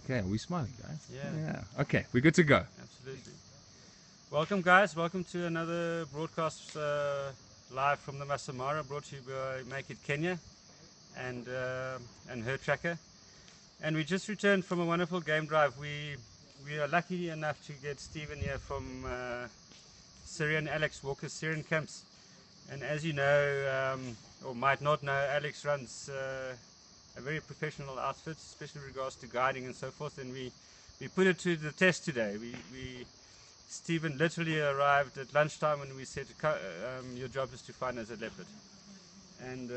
Okay, are we smiling, guys? Yeah. Okay, we're good to go. Absolutely. Welcome, guys. Welcome to another broadcast live from the Masai Mara, brought to you by Make It Kenya and HerdTracker. And we just returned from a wonderful game drive. We are lucky enough to get Steven here from Serian, Alex Walker's Serian camps. And as you know, or might not know, Alex runs a very professional outfit, especially in regards to guiding and so forth. And we put it to the test today. Steven literally arrived at lunchtime when we said, your job is to find us a leopard. And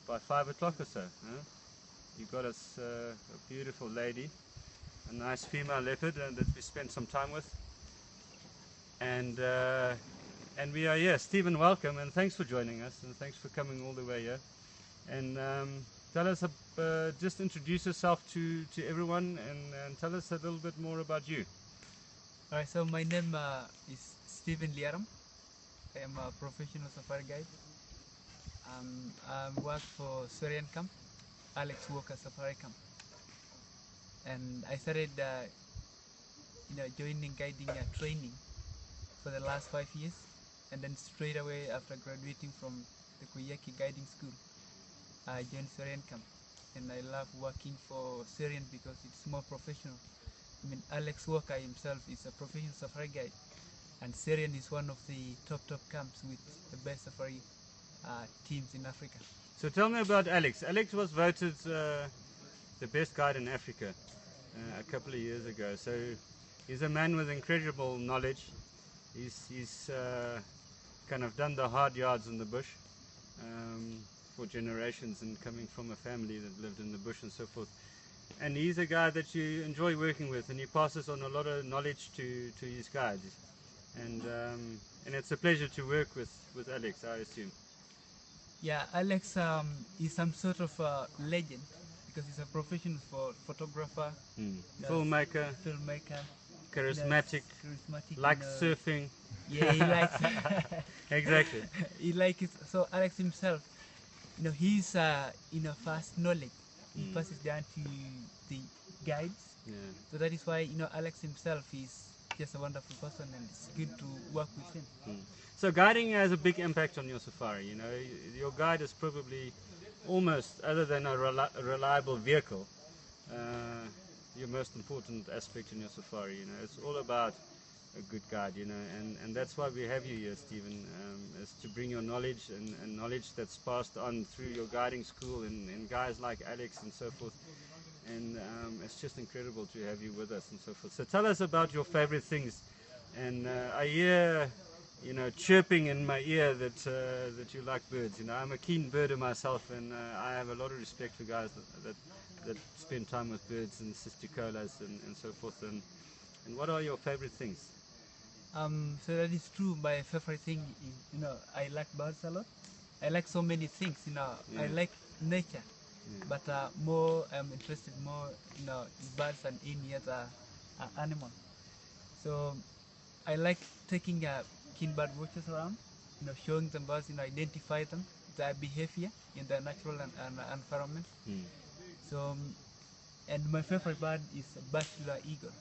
by 5 o'clock or so, you got us a beautiful lady, a nice female leopard that we spent some time with. And we are here. Steven, welcome, and thanks for joining us, and thanks for coming all the way here. And tell us, just introduce yourself to everyone, and tell us a little bit more about you. Alright, so my name is Steven Liaram. I am a professional safari guide. I work for Serian camp, Alex Walker Safari camp, and I started, joining guiding training for the last 5 years, and then straight away after graduating from the Kuyaki guiding school, I joined Serian camp, and I love working for Serian because it's more professional. I mean, Alex Walker himself is a professional safari guide, and Serian is one of the top camps with the best safari teams in Africa. So tell me about Alex. Alex was voted the best guide in Africa a couple of years ago. So he's a man with incredible knowledge. He's kind of done the hard yards in the bush for generations, and coming from a family that lived in the bush and so forth. And he's a guy that you enjoy working with, and he passes on a lot of knowledge to his guides. And it's a pleasure to work with Alex, I assume. Yeah, Alex is some sort of a legend because he's a professional photographer, filmmaker, charismatic, likes surfing. Yeah, he likes Exactly. he likes it. So Alex himself, he's fast knowledge. He passes down to the guides. Yeah. So that is why Alex himself is just a wonderful person, and it's good to work with him. So guiding has a big impact on your safari. Your guide is probably almost, other than a reliable vehicle, your most important aspect in your safari. It's all about a good guide. And that's why we have you here, Steven, is to bring your knowledge and knowledge that's passed on through your guiding school and guys like Alex and so forth. And it's just incredible to have you with us and so forth. So tell us about your favorite things. And I hear chirping in my ear that you like birds. I'm a keen birder myself, and I have a lot of respect for guys that spend time with birds and cisticolas and so forth. And what are your favorite things? So that is true. My favorite thing is, I like birds a lot. I like so many things. Yeah. I like nature, but more I'm interested more in birds than any other animal. So I like taking keen bird watchers around, showing them birds, identify them, their behavior in their natural environment. So, and my favorite bird is bachelor eagle.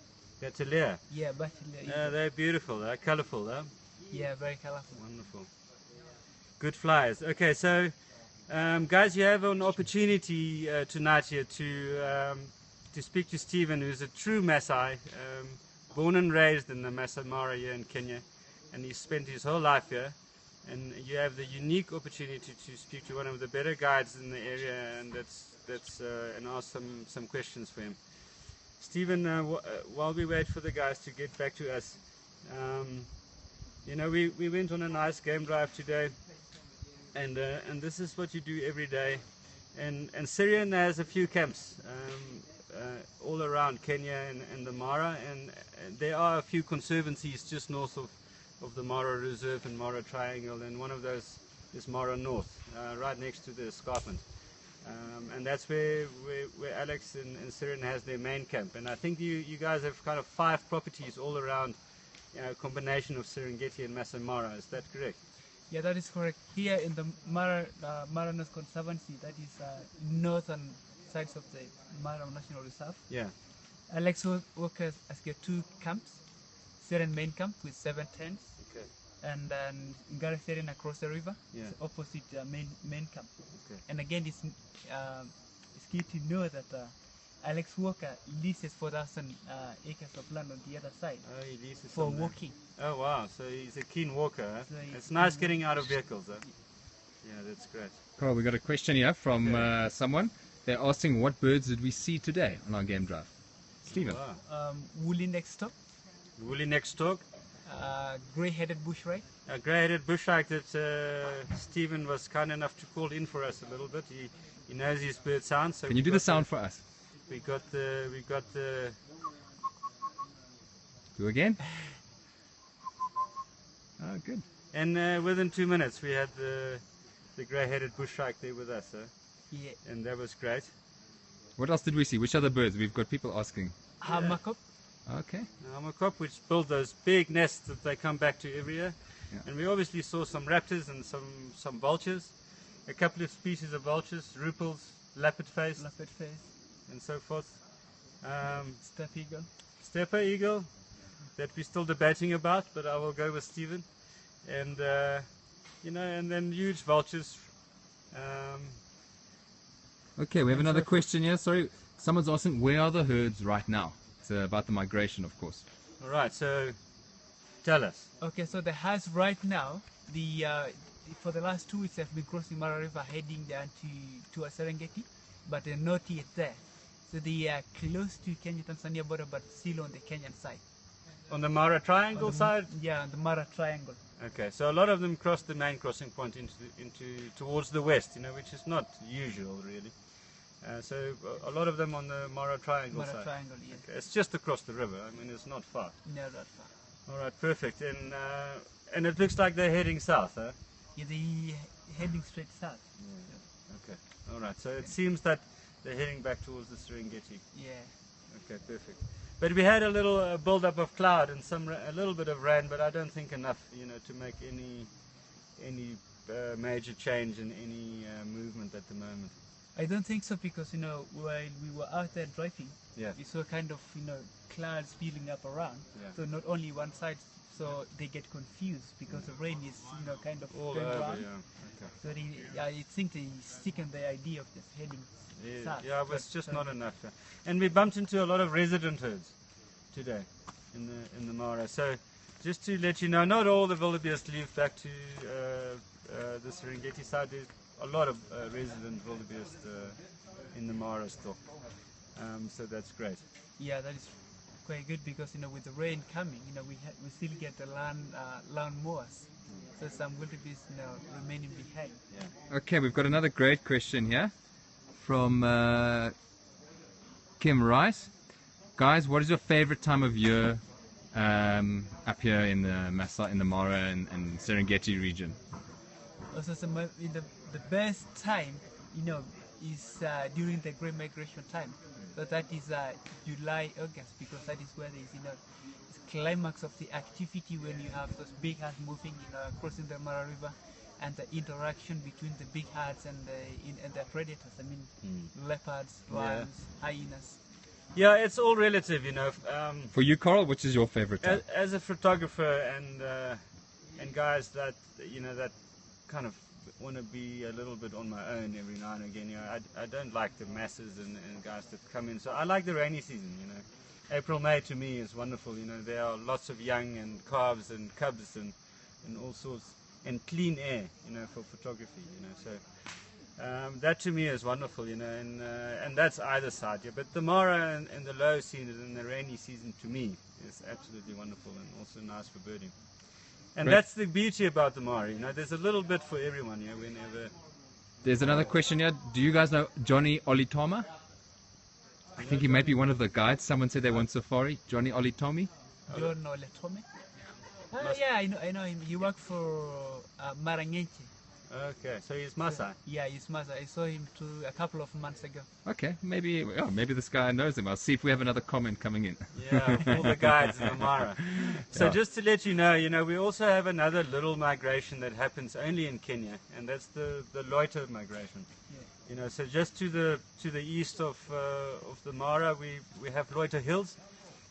Batelea. Yeah, bachelor eagle. Yeah, they're beautiful. They're colorful, though. Yeah, very colorful. Wonderful. Good flyers. Okay, so guys, you have an opportunity tonight here to speak to Steven, who's a true Masai, born and raised in the Masai Mara here in Kenya, and he's spent his whole life here. And you have the unique opportunity to speak to one of the better guides in the area, and and ask some questions for him. Steven, while we wait for the guys to get back to us, we went on a nice game drive today, and this is what you do every day. And Serian has a few camps all around Kenya and the Mara, and there are a few conservancies just north of the Mara Reserve and Mara Triangle, and one of those is Mara North, right next to the escarpment. And that's where Alex and Serian has their main camp. And I think you guys have kind of 5 properties all around, a combination of Serengeti and Masai Mara. Is that correct? Yeah, that is correct. Here in the Mara North Conservancy, that is northern sides of the Mara National Reserve. Yeah. Alex Walker has got 2 camps. Serian main camp with 7 tents, Okay. and then Ngara Serian across the river, Yeah. it's opposite main camp. Okay. And again, it's key to know that Alex Walker leases 4,000 acres of land on the other side Oh, he leases for some land. walking. Oh wow, so he's a keen walker. Huh? So he's It's nice keen getting out of vehicles. Huh? Yeah, that's great. Carl, we got a question here from someone. They're asking what birds did we see today on our game drive? Steven. Wow. Woolly neck stork, Woolly neck stork, grey-headed bushray. a grey-headed bushwhack that Stephen was kind enough to call in for us a little bit. He knows his bird sounds. So Can you do the sound for us? We got the. Do again? Oh, good. And within 2 minutes we had the grey-headed bushwhack there with us, Yeah. and that was great. What else did we see? Which other birds? We've got people asking. Hamakop. Okay. Hamakop, which build those big nests that they come back to every year. Yeah. And we obviously saw some raptors and some vultures, a couple of species of vultures, rupels, leopard-faced, Leopard face, and so forth. steppe eagle. Stepper eagle, that we're still debating about, but I will go with Stephen. And and then huge vultures. Okay, we have another question here. Sorry, someone's asking where are the herds right now? It's about the migration, of course. All right, so tell us. Okay, so the herds right now, for the last 2 weeks, have been crossing Mara River, heading down to Serengeti, but they're not yet there. So they are close to Kenya-Tanzania border, but still on the Kenyan side. On the Mara Triangle side? Yeah, on the Mara Triangle. Okay, so a lot of them cross the main crossing point towards the west, which is not usual really. So a lot of them on the Mara Triangle Mara side. Triangle, yes. Okay, it's just across the river. I mean, it's not far. No, not far. All right, perfect. And it looks like they're heading south, huh? Yeah, they're heading straight south. Okay. All right. So it seems that they're heading back towards the Serengeti. Yeah. Okay, perfect. But we had a little build-up of cloud and a little bit of rain, but I don't think enough, to make any major change in any movement at the moment. I don't think so, because while we were out there driving, Yeah. we saw kind of clouds building up around. Yeah. So not only one side, so they get confused because the rain is kind of All going over, around. yeah. Okay. So I think they stick on the idea of just heading south. Yeah, it was But, just not enough. And we bumped into a lot of resident herds today in the Mara. So just to let you know, not all the wildebeest leave back to the Serengeti side. There's a lot of resident wildebeest in the Mara still. So that's great. Yeah, that is quite good, because with the rain coming, we still get the lawn mowers. So some wildebeest remaining behind. Yeah. Okay, we've got another great question here from Kim Rice. Guys, what is your favorite time of year up here in the Mara and Serengeti region? Also, the best time, is during the Great Migration time. So that is July, August, because that is where there is, the climax of the activity, when you have those big herds moving, crossing the Mara River, and the interaction between the big herds and the predators. I mean, leopards, lions, hyenas. Yeah, it's all relative, For you, Carl, which is your favorite time? As a photographer and guys that that kind of want to be a little bit on my own every now and again. I don't like the masses and guys that come in. So I like the rainy season. April, May to me is wonderful. There are lots of young and calves and cubs and all sorts, and clean air. For photography. So. That to me is wonderful, and that's either side. Yeah. But the Mara and the low season and the rainy season to me is absolutely wonderful and also nice for birding. And Great. That's the beauty about the Mara. There's a little bit for everyone. Whenever. There's another question here. Do you guys know Johnny Olitoma? I think he might be one of the guides. Someone said they want safari. Johnny Olitomi? John Oletome. Yeah, I know him. He worked for Marangenche. Okay, so he's Masai. Yeah, he's Masai. I saw him a couple of months ago. Okay, maybe this guy knows him. I'll see if we have another comment coming in. Yeah, all the guides in the Mara. So Yeah. just to let you know, we also have another little migration that happens only in Kenya, and that's the loiter migration. You know, so just to the east of the Mara, we have Loiter Hills,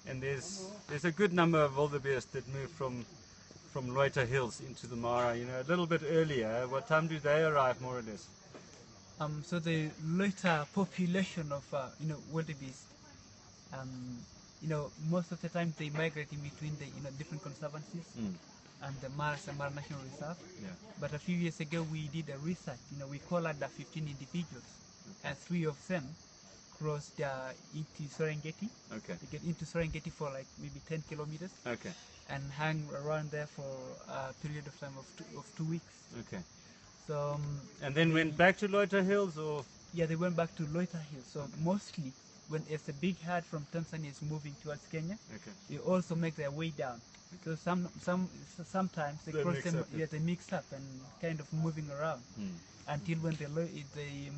and there's a good number of wildebeest that move from Loiter Hills into the Mara. You know, a little bit earlier. What time do they arrive, more or less? So the Loiter population of wildebeest, most of the time they migrate in between the different conservancies and the Masai Mara National Reserve. Yeah. But a few years ago we did a research. We collared 15 individuals, and 3 of them crossed into Serengeti. Okay. They get into Serengeti for like maybe 10 kilometers. Okay. And hang around there for a period of time of 2 weeks. Okay. So. And then went back to Loiter Hills, or? Yeah, they went back to Loiter Hills. So mostly, when it's a big herd from Tanzania is moving towards Kenya, they also make their way down. So sometimes they cross them, they mix up and kind of moving around until when the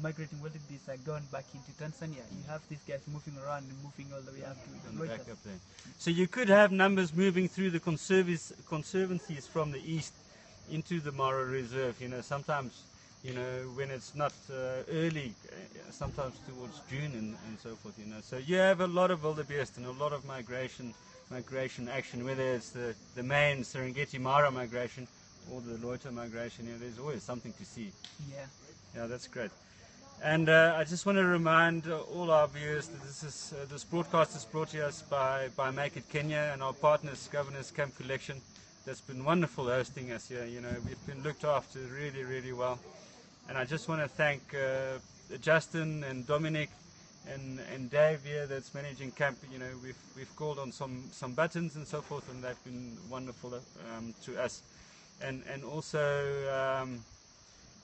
migrating wildebeest are gone back into Tanzania. You have these guys moving around and moving all the way up to the back up there. So you could have numbers moving through the conservancies from the east into the Mara Reserve. You know, sometimes, you know, when it's not early, sometimes towards June and so forth. You know, so you have a lot of wildebeest and a lot of migration action, whether it's the main Serengeti Mara migration or the Loiter migration. You know, there's always something to see. Yeah, that's great. And I just want to remind all our viewers that this broadcast is brought to us by Make It Kenya and our partners, Governor's Camp Collection. That's been wonderful hosting us here. You know, we've been looked after really, really well. And I just want to thank Justin and Dominic and Dave here that's managing camp. You know, we've called on some buttons and so forth, and they've been wonderful to us. And also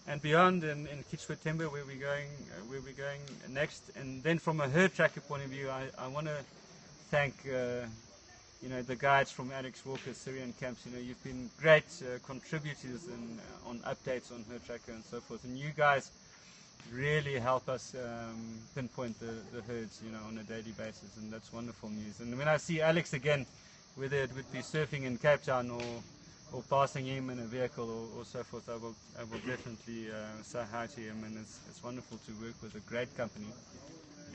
and beyond in Kichwatembe, where we're going next. And then from a HerdTracker point of view, I want to thank you know, the guides from Alex Walker's Serian camps. You know, you've been great contributors on updates on HerdTracker and so forth. And you guys really help us pinpoint the herds, you know, on a daily basis, and that's wonderful news. And when I see Alex again, whether it would be surfing in Cape Town or passing him in a vehicle or so forth, I will definitely say hi to him. And it's wonderful to work with a great company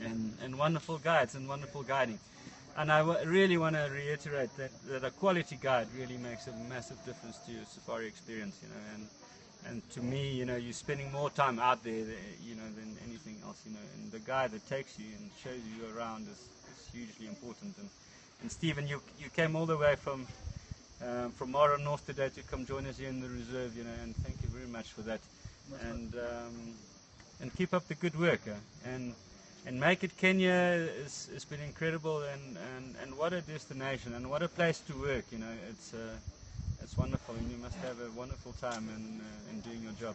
and wonderful guides and wonderful guiding. And I really want to reiterate that a quality guide really makes a massive difference to your safari experience, you know. And to me, you know, you're spending more time out there, you know, than anything else, you know. And the guide that takes you and shows you around is hugely important. And Steven, you came all the way from Mara North today to come join us here in the reserve, you know. And thank you very much for that. And keep up the good work. And Make It Kenya has been incredible, and what a destination and what a place to work. You know, it's wonderful, and you must have a wonderful time in doing your job.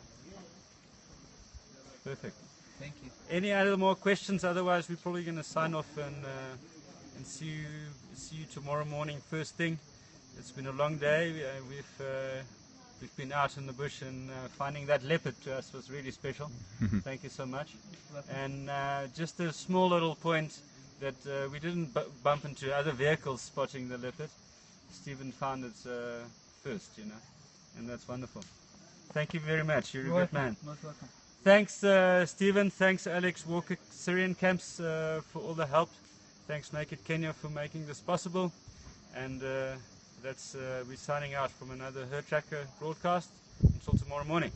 Perfect. Thank you. Any other more questions? Otherwise, we're probably going to sign off and see you tomorrow morning first thing. It's been a long day. We've been out in the bush, and finding that leopard to us was really special. Thank you so much. And just a small little point that we didn't bump into other vehicles spotting the leopard. Stephen found it first, you know, and that's wonderful. Thank you very much. You're a good man. Most welcome. Thanks, Stephen. Thanks, Alex Walker, Serian Camps, for all the help. Thanks, Make It Kenya, for making this possible. And we're signing out from another HerdTracker broadcast. Until tomorrow morning.